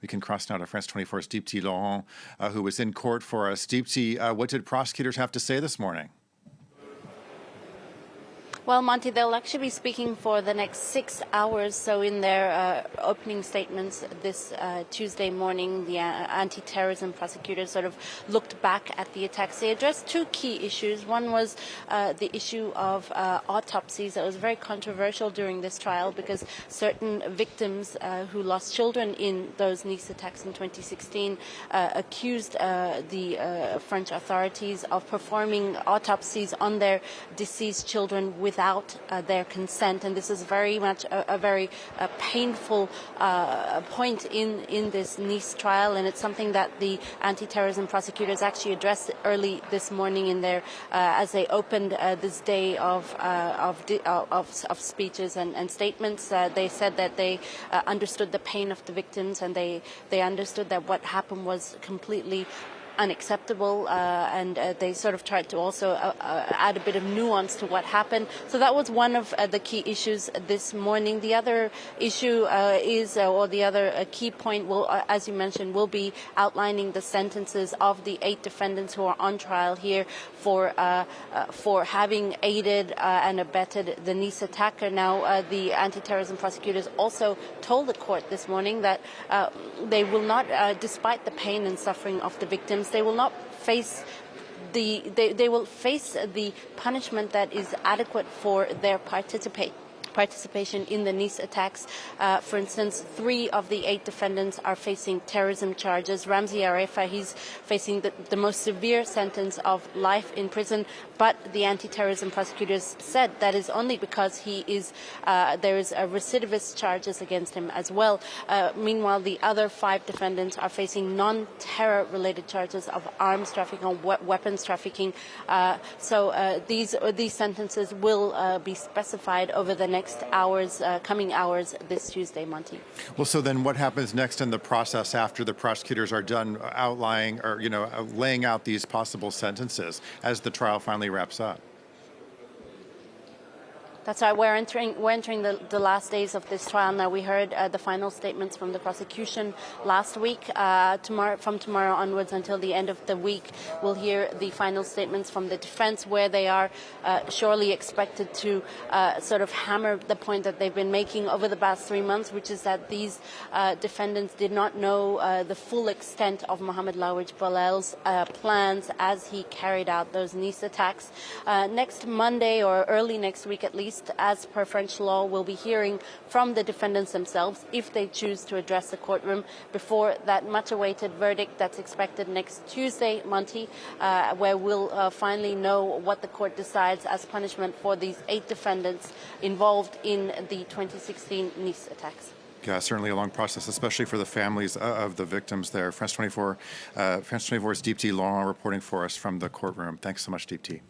We can cross now to France 24's Dheepthika Laurent, who was in court for us. Dheepthika, what did prosecutors have to say this morning? Well, Monty, they'll actually be speaking for the next 6 hours. So in their opening statements this Tuesday morning, the anti-terrorism prosecutors sort of looked back at the attacks. They addressed two key issues. One was the issue of autopsies. That was very controversial during this trial because certain victims who lost children in those Nice attacks in 2016 accused the French authorities of performing autopsies on their deceased children without their consent, and this is very much a very painful point in this Nice trial, and it's something that the anti-terrorism prosecutors actually addressed early this morning in their as they opened this day of speeches and statements. They said that they understood the pain of the victims, and they understood that what happened was completely unacceptable, and they sort of tried to also add a bit of nuance to what happened. So that was one of the key issues this morning. The other issue or the other key point will, as you mentioned, will be outlining the sentences of the 8 defendants who are on trial here for having aided and abetted the Nice attacker. Now, the anti-terrorism prosecutors also told the court this morning that they will not, despite the pain and suffering of the victims, they will not face they will face the punishment that is adequate for their participation in the Nice attacks. For instance, 3 of the 8 defendants are facing terrorism charges. Ramzi Arefa, he's facing the most severe sentence of life in prison, but the anti-terrorism prosecutors said that is only because he is there is a recidivist charges against him as well. Meanwhile, the other 5 defendants are facing non-terror related charges of arms trafficking or weapons trafficking. So these sentences will be specified over the next coming hours this Tuesday, Monty. Well, so then what happens next in the process after the prosecutors are done outlining or, laying out these possible sentences as the trial finally wraps up? That's right. We're entering the last days of this trial now. We heard the final statements from the prosecution last week. From tomorrow onwards until the end of the week, we'll hear the final statements from the defense, where they are surely expected to sort of hammer the point that they've been making over the past 3 months, which is that these defendants did not know the full extent of Mohamed Louaj Boulel's plans as he carried out those Nice attacks. Next Monday, or early next week at least, as per French law, we'll be hearing from the defendants themselves if they choose to address the courtroom before that much-awaited verdict that's expected next Tuesday, Monty, where we'll finally know what the court decides as punishment for these 8 defendants involved in the 2016 Nice attacks. Yeah, certainly a long process, especially for the families of the victims there. France 24's Dheepthika Laurent reporting for us from the courtroom. Thanks so much, Dheepthika.